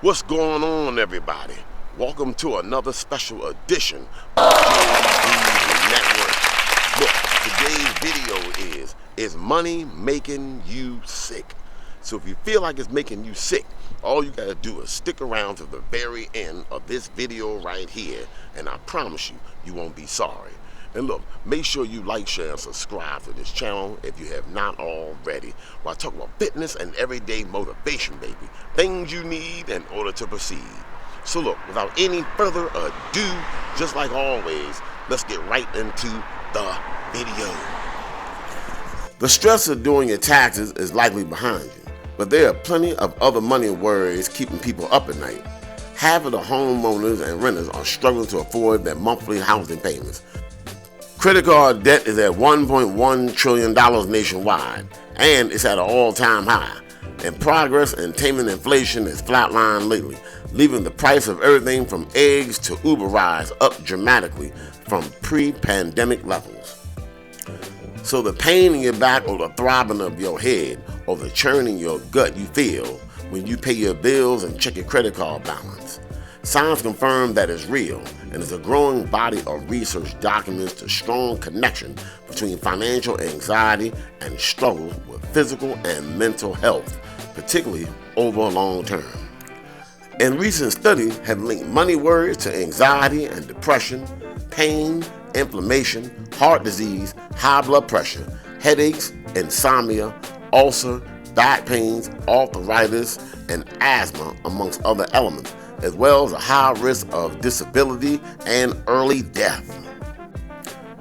What's going on, everybody? Welcome to another special edition of JD Network. Look, today's video is money making you sick? So if you feel like it's making you sick, all you gotta do is stick around to the very end of this video right here, and I promise you, you won't be sorry. And look, make sure you like, share, and subscribe to this channel if you have not already. Where I talk about fitness and everyday motivation, baby. Things you need in order to proceed. So look, without any further ado, just like always, let's get right into the video. The stress of doing your taxes is likely behind you, but there are plenty of other money worries keeping people up at night. Half of the homeowners and renters are struggling to afford their monthly housing payments. Credit card debt is at $1.1 trillion nationwide, and it's at an all-time high. And progress in taming inflation has flatlined lately, leaving the price of everything from eggs to Uber rides up dramatically from pre-pandemic levels. So the pain in your back or the throbbing of your head or the churn in your gut you feel when you pay your bills and check your credit card balance. Science confirms that it's real, and there's a growing body of research documents the strong connection between financial anxiety and struggles with physical and mental health, particularly over long term. And recent studies have linked money worries to anxiety and depression, pain, inflammation, heart disease, high blood pressure, headaches, insomnia, ulcer, back pains, arthritis, and asthma, amongst other elements, as well as a high risk of disability and early death.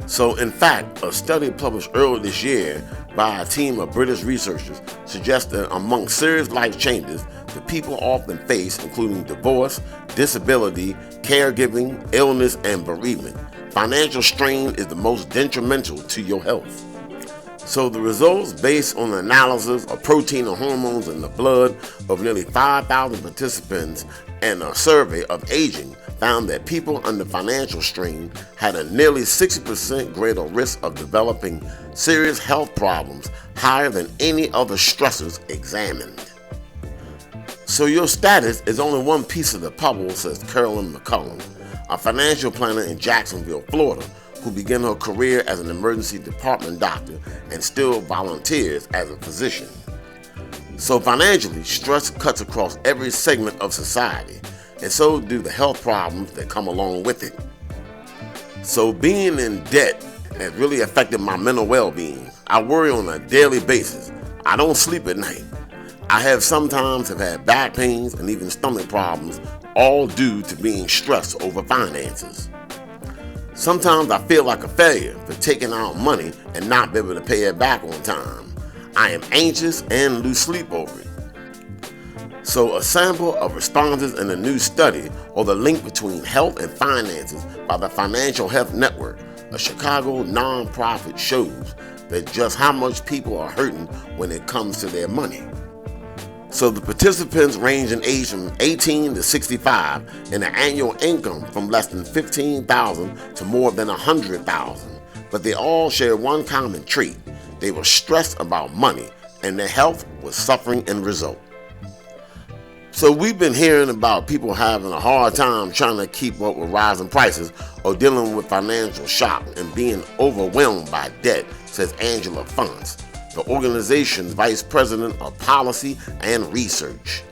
So in fact, a study published earlier this year by a team of British researchers suggests that among serious life changes that people often face, including divorce, disability, caregiving, illness, and bereavement, financial strain is the most detrimental to your health. So the results, based on an analysis of protein and hormones in the blood of nearly 5,000 participants and a survey of aging, found that people under financial strain had a nearly 60% greater risk of developing serious health problems, higher than any other stressors examined. So your status is only one piece of the puzzle, says Carolyn McCullum, a financial planner in Jacksonville, Florida, who began her career as an emergency department doctor and still volunteers as a physician. So financially, stress cuts across every segment of society, and so do the health problems that come along with it. So being in debt has really affected my mental well-being. I worry on a daily basis. I don't sleep at night. I sometimes have had back pains and even stomach problems, all due to being stressed over finances. Sometimes I feel like a failure for taking out money and not be able to pay it back on time. I am anxious and lose sleep over it. So a sample of responses in a new study or the link between health and finances by the Financial Health Network, a Chicago nonprofit, shows that just how much people are hurting when it comes to their money. So the participants range in age from 18 to 65 and an annual income from less than $15,000 to more than $100,000. But they all share one common trait. They were stressed about money and their health was suffering in result. So we've been hearing about people having a hard time trying to keep up with rising prices or dealing with financial shock and being overwhelmed by debt, says Angela Fonts, the organization's vice president of policy and research.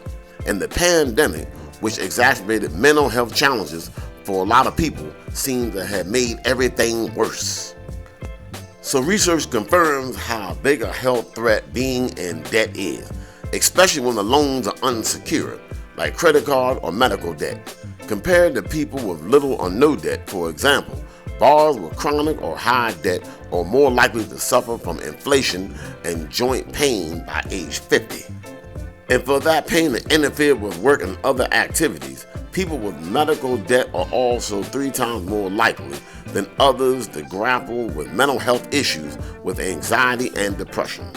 And the pandemic, which exacerbated mental health challenges for a lot of people, seemed to have made everything worse. So research confirms how big a health threat being in debt is, especially when the loans are unsecured, like credit card or medical debt. Compared to people with little or no debt, for example, borrowers with chronic or high debt are more likely to suffer from inflation and joint pain by age 50. And for that pain to interfere with work and other activities, people with medical debt are also 3 times more likely than others to grapple with mental health issues with anxiety and depression.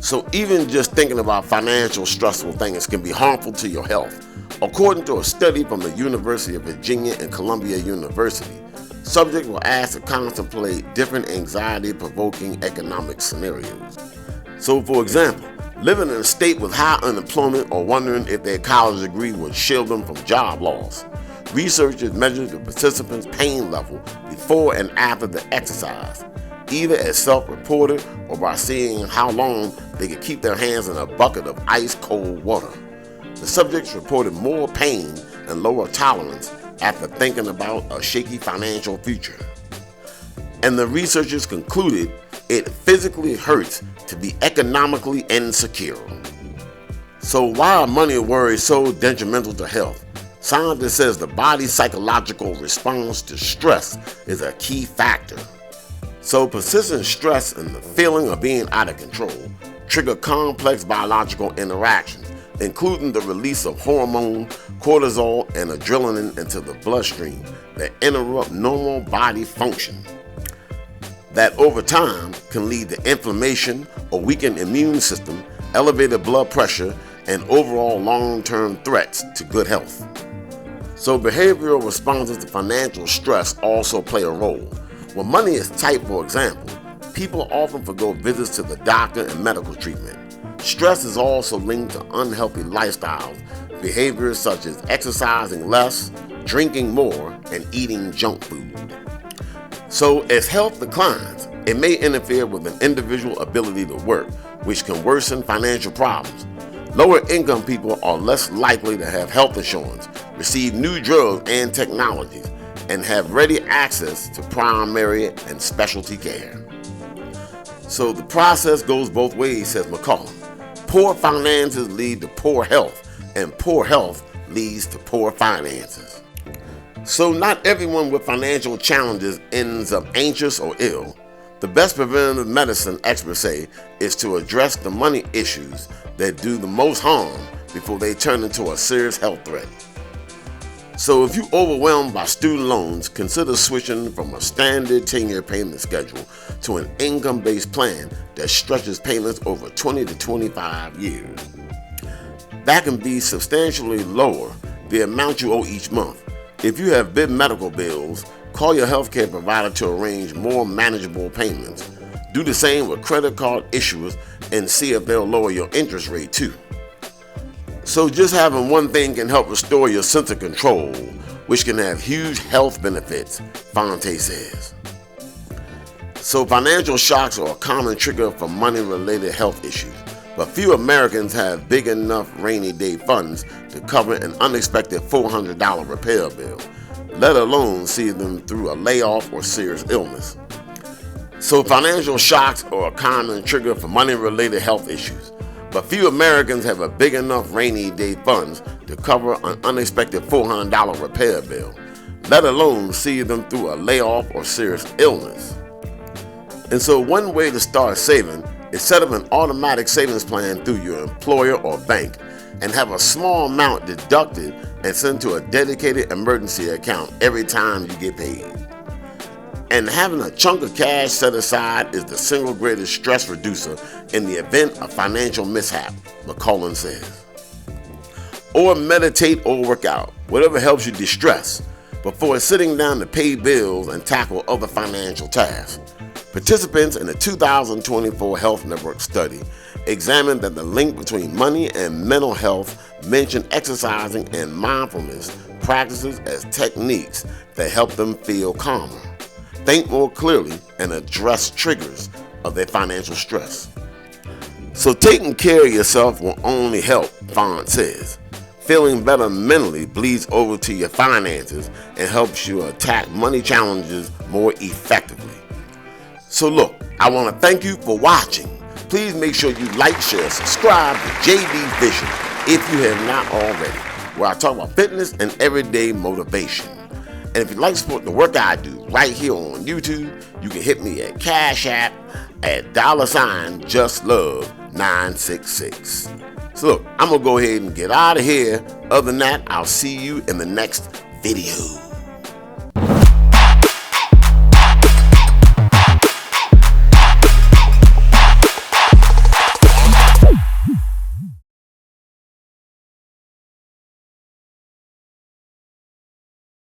So even just thinking about financial stressful things can be harmful to your health. According to a study from the University of Virginia and Columbia University, subjects were asked to contemplate different anxiety-provoking economic scenarios. So for example, living in a state with high unemployment or wondering if their college degree would shield them from job loss. Researchers measured the participants' pain level before and after the exercise, either as self-reported or by seeing how long they could keep their hands in a bucket of ice-cold water. The subjects reported more pain and lower tolerance after thinking about a shaky financial future. And the researchers concluded it physically hurts to be economically insecure. So why are money worries so detrimental to health? Scientists says the body's psychological response to stress is a key factor. So persistent stress and the feeling of being out of control trigger complex biological interactions, including the release of hormone, cortisol, and adrenaline into the bloodstream that interrupt normal body function. That over time can lead to inflammation, a weakened immune system, elevated blood pressure, and overall long-term threats to good health. So behavioral responses to financial stress also play a role. When money is tight, for example, people often forgo visits to the doctor and medical treatment. Stress is also linked to unhealthy lifestyles, behaviors such as exercising less, drinking more, and eating junk food. So as health declines, it may interfere with an individual's ability to work, which can worsen financial problems. Lower income people are less likely to have health insurance, receive new drugs and technologies, and have ready access to primary and specialty care. So the process goes both ways, says McCullough. Poor finances lead to poor health, and poor health leads to poor finances. So not everyone with financial challenges ends up anxious or ill. The best preventative medicine, experts say, is to address the money issues that do the most harm before they turn into a serious health threat. So if you're overwhelmed by student loans, consider switching from a standard 10-year payment schedule to an income-based plan that stretches payments over 20 to 25 years. That can be substantially lower the amount you owe each month. If you have big medical bills, call your healthcare provider to arrange more manageable payments. Do the same with credit card issuers and see if they'll lower your interest rate too. So just having one thing can help restore your sense of control, which can have huge health benefits, Fonte says. So financial shocks are a common trigger for money-related health issues, but few Americans have big enough rainy day funds to cover an unexpected $400 repair bill, let alone see them through a layoff or serious illness. So financial shocks are a common trigger for money-related health issues, but few Americans have a big enough rainy day funds to cover an unexpected $400 repair bill, let alone see them through a layoff or serious illness. And so one way to start saving is set up an automatic savings plan through your employer or bank and have a small amount deducted and sent to a dedicated emergency account every time you get paid. And having a chunk of cash set aside is the single greatest stress reducer in the event of financial mishap, McCullough says. Or meditate or work out, whatever helps you de-stress, before sitting down to pay bills and tackle other financial tasks. Participants in the 2024 Health Network study examined that the link between money and mental health mentioned exercising and mindfulness practices as techniques that help them feel calmer, think more clearly, and address triggers of their financial stress. So taking care of yourself will only help, Font says. Feeling better mentally bleeds over to your finances and helps you attack money challenges more effectively. So look, I want to thank you for watching. Please make sure you like, share, subscribe to JB Vision if you have not already, where I talk about fitness and everyday motivation. And if you'd like to support the work I do right here on YouTube, you can hit me at Cash App at $JustLove966. So look, I'm going to go ahead and get out of here. Other than that, I'll see you in the next video.